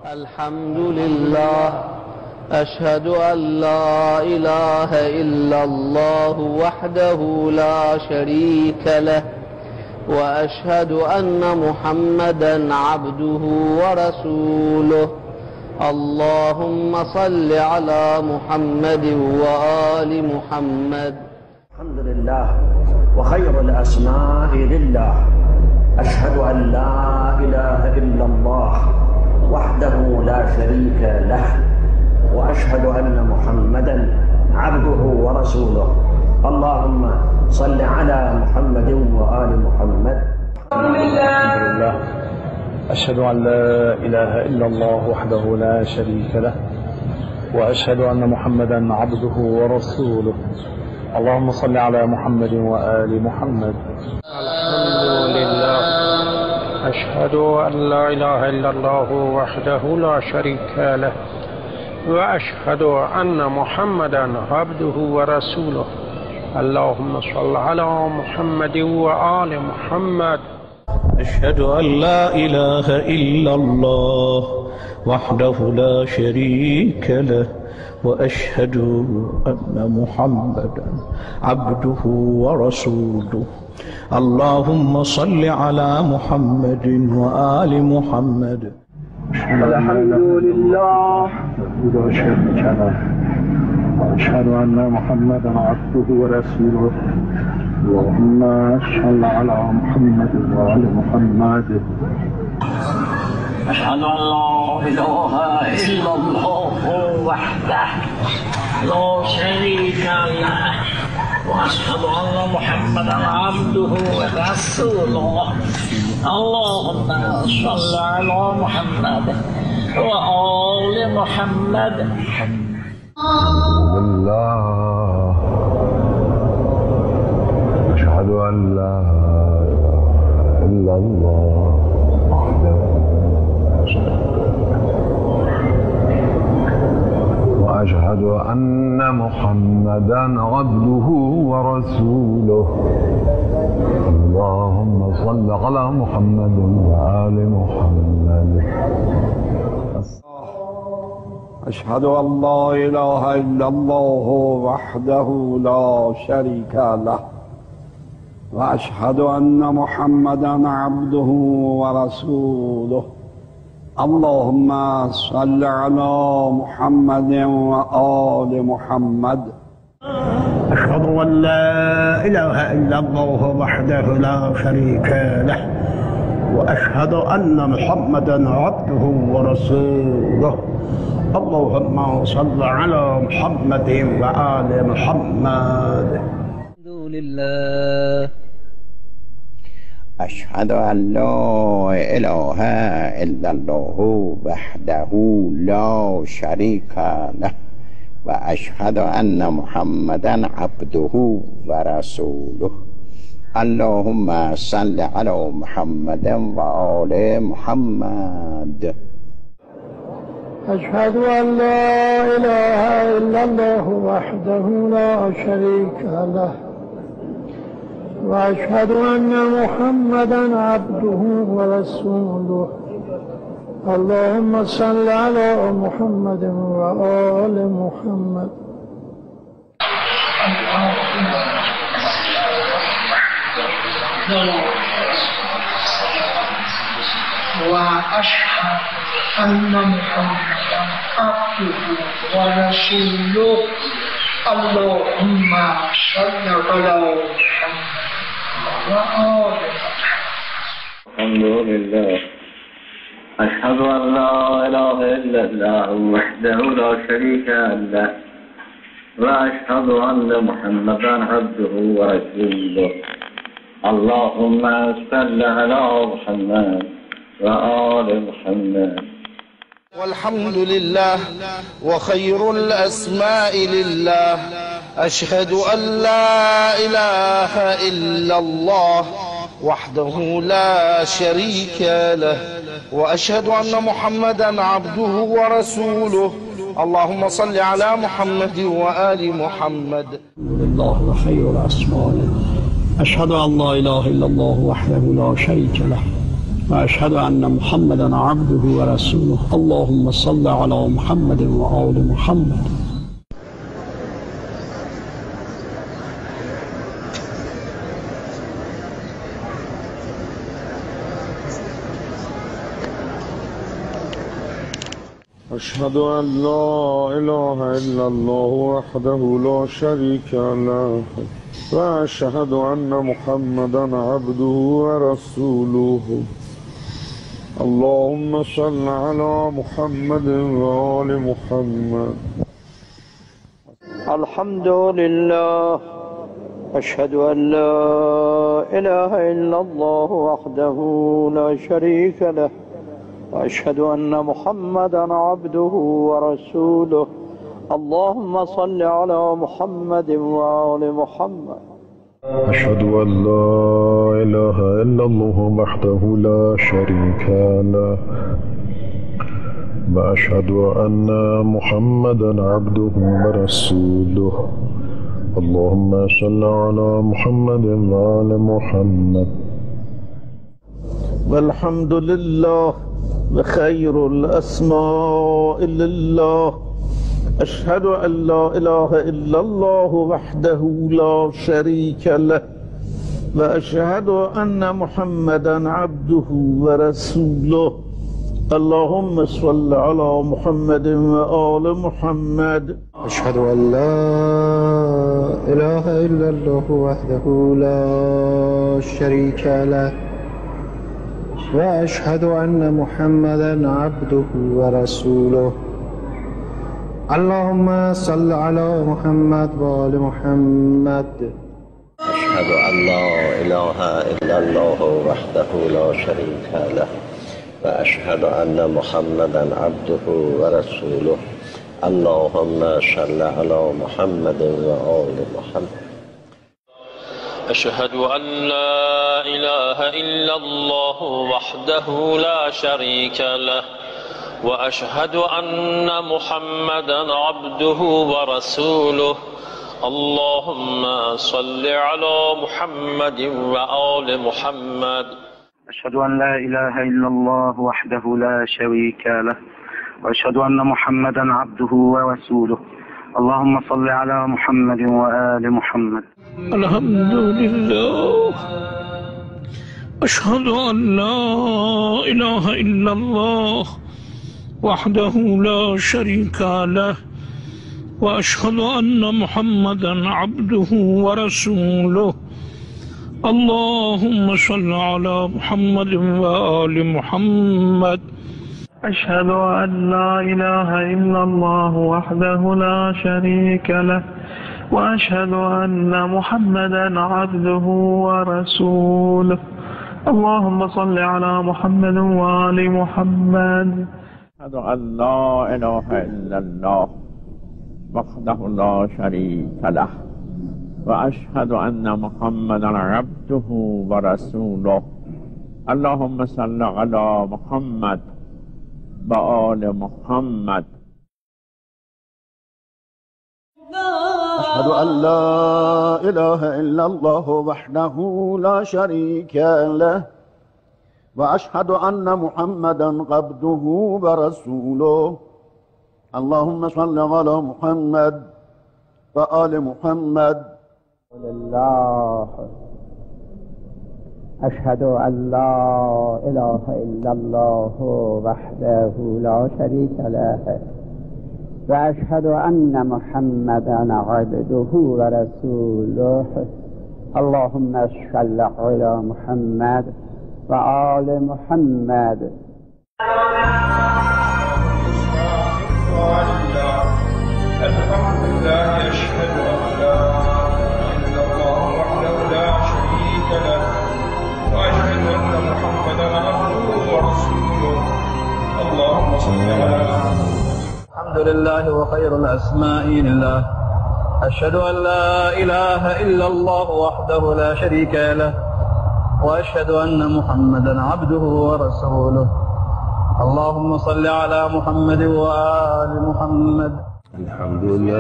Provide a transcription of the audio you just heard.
الحمد لله، أشهد أن لا إله إلا الله وحده لا شريك له، وأشهد أن محمدا عبده ورسوله. اللهم صل على محمد وآل محمد. الحمد لله وخير الأسماء لله. أشهد أن لا إله إلا الله وحده لا شريك له، وأشهد أن محمدا عبده ورسوله. اللهم صل على محمد وآل محمد. الحمد لله، أشهد أن لا إله إلا الله وحده لا شريك له، وأشهد أن محمدا عبده ورسوله. اللهم صل على محمد وآل محمد. الحمد لله، أشهد أن لا إله إلا الله وحده لا شريك له، وأشهد أن محمدا عبده ورسوله. اللهم صل على محمد وآل محمد. أشهد أن لا إله إلا الله وحده لا شريك له، وأشهد أن محمدا عبده ورسوله. اللهم صل على محمد وآل محمد. الحمد لله، لا شريك له، وأشهد أن محمدا عبده ورسوله. اللهم صل على محمد وآل محمد. أشهد أن لا إله إلا الله وحده لا شريك له، وأشهد أن محمدا عبده ورسوله. اللهم صل على محمد وآل محمد. الله، أشهد أن لا إله إلا الله وحده لا شريك له، وأشهد أن محمدا عبده ورسوله. اللهم صل على محمد وآل محمد. أشهد أن لا إله إلا الله وحده لا شريك له، وأشهد أن محمدا عبده ورسوله. اللهم صل على محمد وآل محمد. أشهد أن لا إله إلا الله وحده لا شريك له، وأشهد أن محمدا عبده ورسوله. اللهم صل على محمد وآل محمد. الحمد لله، أشهد أن لا إله إلا الله وحده لا شريك له، وأشهد أن محمدا عبده ورسوله. اللهم صل على محمد وآل محمد. أشهد أن لا إله إلا الله وحده لا شريك له، وأشهد أن محمدا عبده ورسوله. اللهم صل على محمد وآل محمد. وأشهد أن محمدا عبده ورسوله. اللهم صل على محمد وآل محمد. الحمد لله، أشهد أن لا إله إلا الله وحده لا شريك له، وأشهد أن محمدا عبده ورسوله. اللهم صل على محمد وآل محمد. والحمد لله وخير الأسماء لله. أشهد أن لا إله إلا الله وحده لا شريك له، وأشهد أن محمدا عبده ورسوله. اللهم صل على محمد وآل محمد. الله وخير الأسماء. أشهد أن لا إله إلا الله وحده لا شريك له، وأشهد أن محمدا عبده ورسوله. اللهم صل على محمد وآل محمد. أشهد أن لا إله إلا الله وحده لا شريك له وأشهد أن محمدا عبده ورسوله. اللهم صل على محمد وآل محمد. الحمد لله. أشهد أن لا إله إلا الله وحده لا شريك له وأشهد أن محمدا عبده ورسوله. اللهم صل على محمد وآل محمد. أشهد أن لا إله إلا الله وحده لا شريك له وأشهد أن محمدا عبده ورسوله. اللهم صل على محمد وآل محمد. والحمد لله وخير الأسماء لله. أشهد أن لا إله إلا الله وحده لا شريك له وأشهد أن محمدا عبده ورسوله. اللهم صل على محمد وآل محمد. أشهد أن لا إله إلا الله وحده لا شريك له وأشهد أن محمدا عبده ورسوله. اللهم صل على محمد وآل محمد. أشهد أن لا إله إلا الله وحده لا شريك له وأشهد أن محمدا عبده ورسوله. اللهم صل على محمد وآل محمد. أشهد أن لا إله إلا الله وحده لا شريك له وأشهد أن محمدا عبده ورسوله. اللهم صل على محمد وآل محمد. أشهد أن لا إله إلا الله وحده لا شريك له وأشهد أن محمدا عبده ورسوله. اللهم صل على محمد وآل محمد. الحمد لله. أشهد أن لا إله إلا الله وحده لا شريك له وأشهد أن محمدا عبده ورسوله. اللهم صل على محمد وآل محمد. أشهد أن لا إله إلا الله وحده لا شريك له وأشهد أن محمدا عبده ورسوله. اللهم صل على محمد وآل محمد. أشهد أن لا إله إلا الله وحده لا شريك له وأشهد أن محمدا عبده ورسوله. اللهم صل على محمد وآل محمد. أشهد أن لا إله إلا الله وحده لا شريك له وأشهد أن محمدا عبده ورسوله. اللهم صل على محمد وآل محمد. لله. أشهد أن لا إله إلا الله وحده لا شريك له وأشهد أن محمدا عبده ورسوله. اللهم صل على محمد وآل محمد. الحمد لله. أشهد أن لا إله إلا الله وحده لا شريك له وأشهد أن محمدا عبده ورسوله. اللهم صل على الحمد لله وخير الأسماء لله. أشهد أن لا إله إلا الله وحده لا شريك له وأشهد أن محمدا عبده ورسوله. اللهم صل على محمد وآل محمد. الحمد لله.